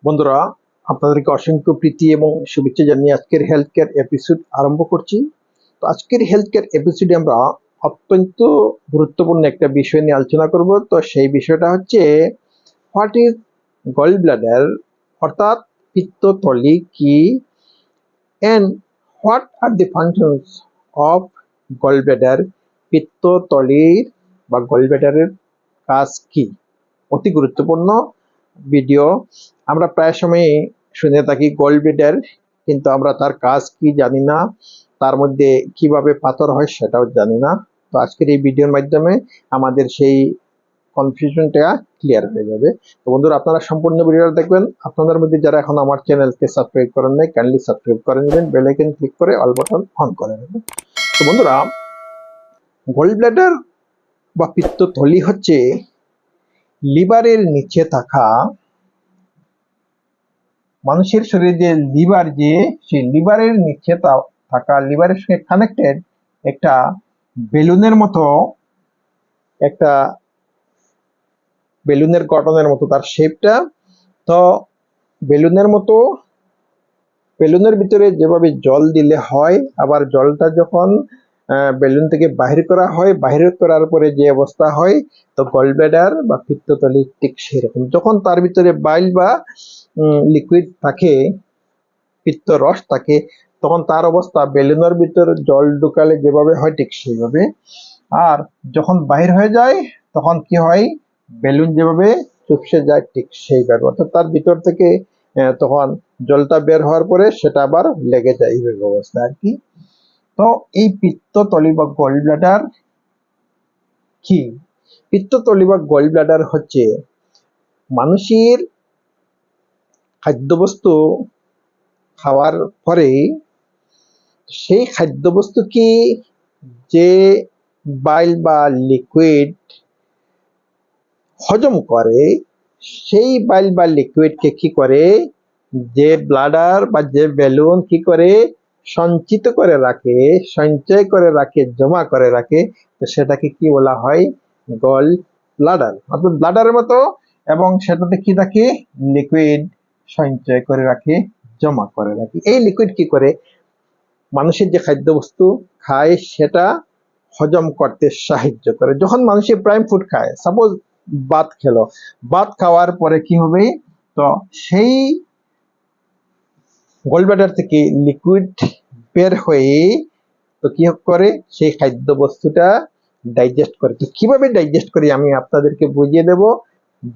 বন্ধুরা, আপনাদেরকে অসংখ্য প্রীতি এবং শুভেচ্ছা জানিয়ে আজকের হেলথ কেয়ার এপিসোড আরম্ভ করছি। তো আজকের হেলথ কেয়ার এপিসোডে আমরা অত্যন্ত গুরুত্বপূর্ণ একটা বিষয় নিয়ে আলোচনা করব। তো সেই বিষয়টা হচ্ছে হোয়াট ইজ গল ব্লাডার, অর্থাৎ পিত্তথলি কি, and what are the functions of gall bladder. পিত্তথলির বা গল ব্লাডারের কাজ কি? অতি গুরুত্বপূর্ণ ভিডিও। আমরা প্রায় সময় শুনে থাকি গোল্ড ব্লাডার, কিন্তু আমরা তার কাজ কি জানি না, তার মধ্যে কিভাবে পাথর হয় সেটাও জানি না। তো আজকের এই ভিডিওর মাধ্যমে আমাদের সেই কনফিউশনটা ক্লিয়ার হয়ে যাবে। তো বন্ধুরা, আপনারা সম্পূর্ণ ভিডিওটা দেখবেন। আপনাদের মধ্যে যারা এখন আমার চ্যানেলকে সাবস্ক্রাইব করেন নাই, কাইন্ডলি সাবস্ক্রাইব করে নেবেন, বেল আইকন ক্লিক করে অল বাটন অন করে নেবেন। তো বন্ধুরা, গোল্ড ব্লাডার বা পিত্তথলি হচ্ছে লিভারের নিচে থাকা, মানুষের শরীরে যে লিভার, যে সেই লিভারের নিচে থাকা, লিভারের সঙ্গে কানেক্টেড একটা বেলুনের মতো, একটা বেলুনের গঠনের মতো তার শেপটা। তো বেলুনের মতো, বেলুনের ভিতরে যেভাবে জল দিলে হয়, আবার জলটা যখন বেলুন থেকে বাহির করা হয়, বাহির করার পরে যে অবস্থা হয়, তো গলব্লাডার বা পিত্তথলি ঠিক সেরকম। যখন তার ভিতরে বাইল বা লিকুইড থাকে, পিত্ত রস থাকে, তখন তার অবস্থা বেলুনের ভিতর জল ঢুকালে যেভাবে হয় ঠিক সেইভাবে। আর যখন বাহির হয়ে যায় তখন কি হয়, বেলুন যেভাবে চুপসে যায় ঠিক সেইভাবে, অর্থাৎ তার ভিতর থেকে তখন জলটা বের হওয়ার পরে সেটা আবার লেগে যায়, এই অবস্থা আর কি। তো এই পিত্তথলি বা গল ব্লাডার কি? পিত্তথলি বা গল ব্লাডার হচ্ছে মানুষের খাদ্যবস্তু খাওয়ার পরে সেই খাদ্যবস্তুকে যে বাইল বা লিকুইড হজম করে, সেই বাইল বা লিকুইডকে কি করে, যে ব্লাডার বা যে বেলুন কি করে সঞ্চিত করে রাখে, সঞ্চয় করে রাখে, জমা করে রাখে, তো সেটাকে কি বলা হয়? Gallbladder. অর্থাৎ ব্লাডারের মতো, এবং সেটাতে কি থাকে? লিকুইড সঞ্চয় করে রাখে, জমা করে রাখে। এই লিকুইড কি করে মানুষের যে খাদ্যবস্তু খায় সেটা হজম করতে সাহায্য করে। যখন মানুষের প্রাইম ফুড খায়, সাপোজ ভাত খেলো, ভাত খাওয়ার পরে কি হবে, তো সেই গলব্লাডার থেকে লিকুইড বের হয়ে তো কি করে, সেই খাদ্য বস্তুটা ডাইজেস্ট করে। তো কিভাবে ডাইজেস্ট করি আমি আপনাদেরকে বুঝিয়ে দেব,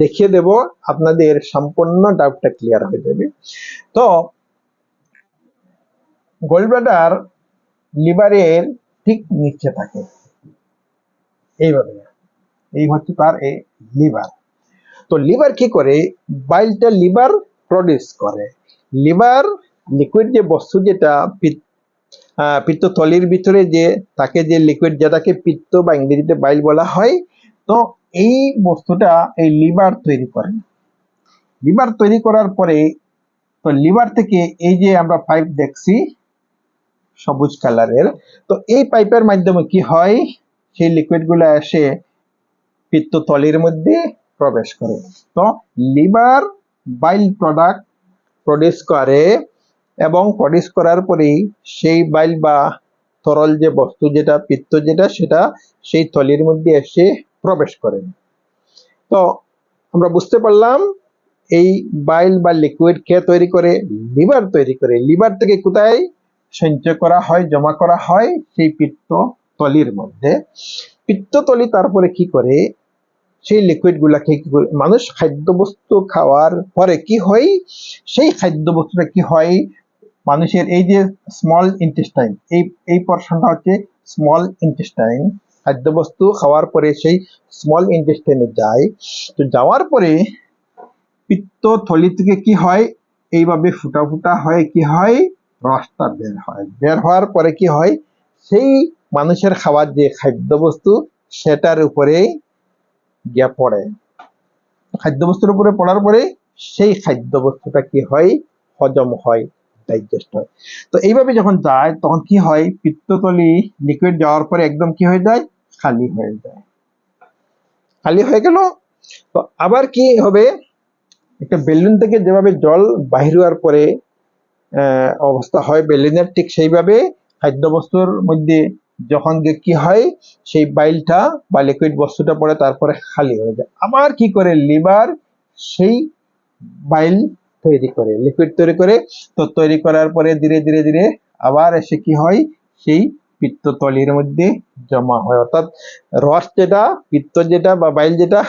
দেখিয়ে দেব, আপনাদের সম্পূর্ণ ডাউটটা ক্লিয়ার হয়ে যাবে। তো গলব্লাডার লিভারের ঠিক নিচে থাকে, এইভাবে। এই হচ্ছে তার এই লিভার। তো লিভার কি করে, বাইলটা লিভার প্রডিউস করে। লিভার লিকুইড যে বস্তু, যেটা পিত্তথলির ভিতরে যে তাকে, যে লিকুইড যেটাকে পিত্ত বা ইংরেজিতে বাইল বলা হয়, তো এই বস্তুটা এই লিভার তৈরি করে। লিভার তৈরি করার পরে তো লিভার থেকে এই যে আমরা পাইপ দেখছি সবুজ কালারের, তো এই পাইপের মাধ্যমে কি হয়, সেই লিকুইড গুলো এসে পিত্তথলির মধ্যে প্রবেশ করে। তো লিভার বাইল প্রোডাক্ট প্রডিউস করে, এবং প্রডিউস করার পরেই সেই বাইল বা তরল যে বস্তু, যেটা পিত্ত, যেটা সেটা সেই থলির মধ্যে এসে প্রবেশ করে। তো আমরা বুঝতে পারলাম এই বাইল বা লিকুইড কে তৈরি করে? লিভার তৈরি করে। লিভার থেকে কোথায় সঞ্চয় করা হয়, জমা করা হয়? সেই পিত্ত তলির মধ্যে। পিত্তথলি তারপরে কি করে, সেই লিকুইড গুলাকে মানুষ খাদ্যবস্তু খাওয়ার পরে কি হয়, সেই খাদ্যবস্তুটা কি হয়, মানুষের এই যে স্মল ইন্টেস্টাইন, এই পোরশনটা হচ্ছে স্মল ইন্টেস্টাইন। খাদ্যবস্তু খাওয়ার পরে সেই স্মল ইন্টেস্টাইনে যায়। তো যাওয়ার পরে পিত্তথলি থেকে কি হয়, এইভাবে ফুটা ফুটা হয়ে কি হয়, রসটা বের হয়। বের হওয়ার পরে কি হয়, সেই মানুষের খাওয়ার যে খাদ্যবস্তু সেটার উপরে গিয়ে পড়ে। খাদ্যবস্তুর উপরে পড়ার পরে সেই খাদ্যবস্তুটা কি হয়, হজম হয়, ডাইজেস্ট হয়। তো এইভাবে যখন যায় তখন কি হয়, পিত্তথলি লিকুইড যাওয়ার পরে একদম কি হয়ে যায়, খালি হয়ে যায়। খালি হয়ে গেল, তো আবার কি হবে, একটা বেলুন থেকে যেভাবে জল বাহির হওয়ার পরে অবস্থা হয় বেলুনের, ঠিক সেইভাবে খাদ্যবস্তুর মধ্যে যখন গিয়ে কি হয় সেই বাইলটা বা লিকুইড বস্তুটা পড়ে তারপরে খালি হয়ে যায়। আবার কি করে লিভার সেই বাইল তৈরি করে, লিকুইড তৈরি করে। তো তৈরি করার পরে ধীরে ধীরে ধীরে আবার এসে কি হয় সেই পিত্তথলির মধ্যে জমা হয়, অর্থাৎ রস যেটা, পিত্ত যেটা বা বাইল যেটা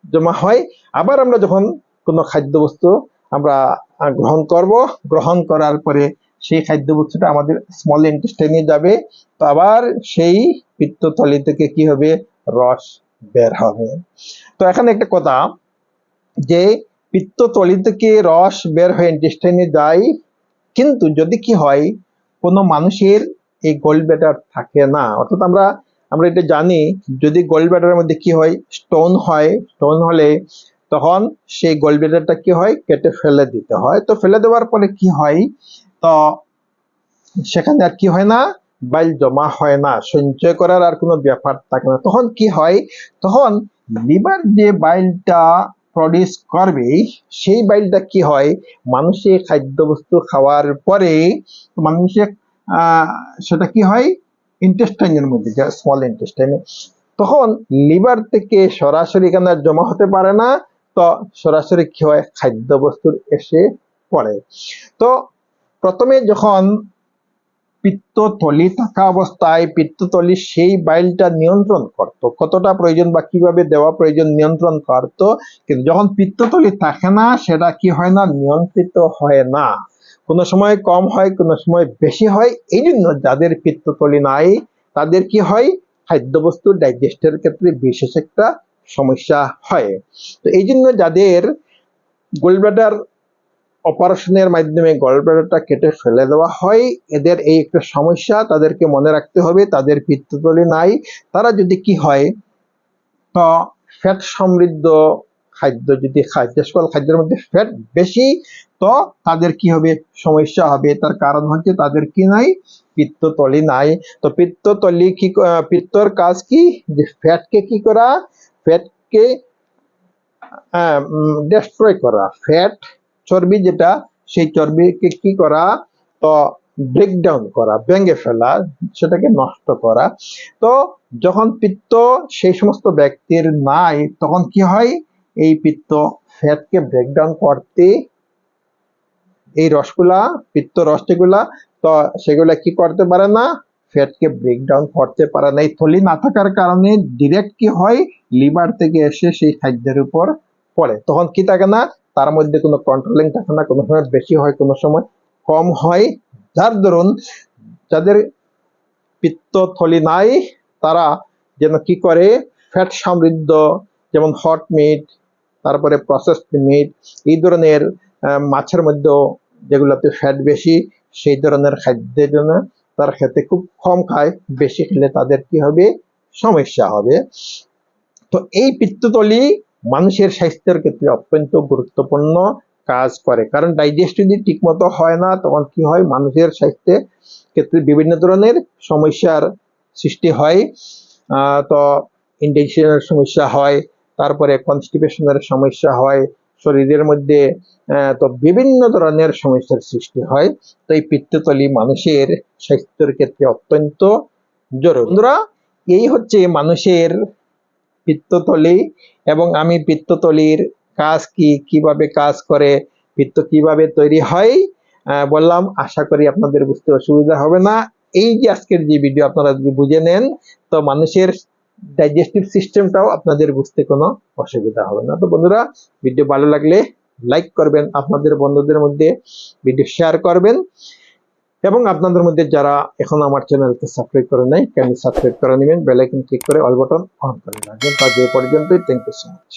জমা হয়। আবার আমরা যখন কোনো খাদ্যবস্তু আমরা গ্রহণ করার পরে সেই খাদ্যবস্তুটা আমাদের স্মল ইন্টেস্টাইনে যাবে। তো আবার সেই পিত্তথলি থেকে কি হবে, রস বের হবে। তো এখানে একটা কথা, যে পিত্তথলি থেকে রস বের হয়ে ইন্টেস্টাইনে যায়, কিন্তু যদি কি হয় কোনো মানুষের এই গোল্ড ব্যাটার থাকে না, অর্থাৎ আমরা এটা জানি, যদি গোল্ড ব্যাটারের মধ্যে কি হয় স্টোন হয়, স্টোন হলে তখন সেই গোল্ড ব্যাটারটা কি হয় কেটে ফেলে দিতে হয়। তো ফেলে দেওয়ার পরে কি হয়, তো সেখানে আর কি হয় না, বাইল জমা হয় না, সঞ্চয় করার আর কোনো ব্যাপার থাকে না। তখন কি হয়, তখন লিভার যে বাইলটা প্রডিউস করবে সেই বাইলটা কি হয় মানুষের খাদ্যবস্তু খাওয়ার পরে মানুষের সেটা কি হয় ইন্টেস্টাইনের মধ্যে, স্মল ইন্টেস্টাইনে, তখন লিভার থেকে সরাসরি এখানে জমা হতে পারে না। তো সরাসরি কি হয় খাদ্যবস্তুর এসে পড়ে। তো প্রথমে যখন পিত্তথলি থাকা অবস্থায় পিত্তথলি সেই বাইলটা নিয়ন্ত্রণ করত, কতটা প্রয়োজন বা কিভাবে দেওয়া প্রয়োজন নিয়ন্ত্রণ করত, কিন্তু যখন পিত্তথলি থাকে না সেটা কি হয় না, নিয়ন্ত্রিত হয় না, কোনো সময় কম হয় কোনো সময় বেশি হয়। এই জন্য যাদের পিত্তথলি নাই তাদের কি হয় খাদ্যবস্তু ডাইজেস্টের ক্ষেত্রে বিশেষ একটা সমস্যা হয়। তো এই জন্য যাদের গোলব্লাডার অপারেশনের মাধ্যমে গলব্লাডারটা কেটে ফেলে দেওয়া হয়, এদের এই একটা সমস্যা, তাদেরকে মনে রাখতে হবে তাদের পিত্তথলি নাই। তারা যদি কি হয়, তো ফ্যাট সমৃদ্ধ খাদ্য যদি খায়, যে সকল খাদ্যের মধ্যে ফ্যাট বেশি, তো তাদের কি হবে সমস্যা হবে। তার কারণ হচ্ছে তাদের কি নাই, পিত্তথলি নাই। তো পিত্তথলি কি, পিত্তর কাজ কি, যে ফ্যাটকে কি করা, ফ্যাটকে ডেস্ট্রয় করা, ফ্যাট চর্বি যেটা সেই চর্বিকে কি করা, তো ব্রেকডাউন করা, ভেঙে ফেলা, সেটাকে নষ্ট করা। তো যখন পিত্ত সেই সমস্ত ব্যক্তির নাই তখন কি হয়, এই পিত্ত ফ্যাটকে ব্রেকডাউন করতে এই রসগুলা, পিত্ত রস যেগুলা, তো সেগুলা কি করতে পারে না, ফ্যাটকে ব্রেকডাউন করতে পারে না। এই থলি না থাকার কারণে ডিরেক্ট কি হয় লিভার থেকে এসে সেই খাদ্যের উপর পড়ে। তখন কি থাকে না, তার মধ্যে কোনো কন্ট্রোলিং থাকে না, কোনো সময় বেশি হয় কোনো সময় কম হয়। যার দরুন যাদের পিত্তথলি নাই তারা যেন কি করে, ফ্যাট সমৃদ্ধ যেমন হট মিট, তারপরে প্রসেসড মিট, এই ধরনের মাছের মধ্যেও যেগুলোতে ফ্যাট বেশি সেই ধরনের খাদ্যের জন্য তারা খেতে খুব কম খায়, বেশি খেলে তাদের কি হবে সমস্যা হবে। তো এই পিত্তথলি মানুষের স্বাস্থ্যের ক্ষেত্রে অত্যন্ত গুরুত্বপূর্ণ কাজ করে, কারণ ডাইজেস্ট যদি ঠিক মতো হয় না তখন কি হয় মানুষের স্বাস্থ্যের ক্ষেত্রে বিভিন্ন ধরনের সমস্যার সৃষ্টি হয়। তো ইনডাইজেশনের সমস্যা হয়, তারপরে কনস্টিপেশনের সমস্যা হয়, শরীরের মধ্যে তো বিভিন্ন ধরনের সমস্যার সৃষ্টি হয়। তো এই পিত্তথলি মানুষের স্বাস্থ্যের ক্ষেত্রে অত্যন্ত জরুরি। বন্ধুরা, এই হচ্ছে মানুষের পিত্তথলি, এবং আমি পিত্তথলির কাজ কি, কিভাবে কাজ করে, পিত্ত কিভাবে তৈরি হয় বললাম। আশা করি আপনাদের বুঝতে অসুবিধা হবে না। এই যে আজকের যে ভিডিও আপনারা যদি বুঝে নেন, তো মানুষের ডাইজেস্টিভ সিস্টেমটাও আপনাদের বুঝতে কোনো অসুবিধা হবে না। তো বন্ধুরা, ভিডিও ভালো লাগলে লাইক করবেন, আপনাদের বন্ধুদের মধ্যে ভিডিও শেয়ার করবেন, এবং আপনাদের মধ্যে যারা এখন আমার চ্যানেলকে সাবস্ক্রাইব করে নাই, সাবস্ক্রাইব করে নেবেন, বেল আইকন ক্লিক করে অল বাটন অন করে রাখবেন। তা যে পর্যন্তই, থ্যাংক ইউ সো মাচ।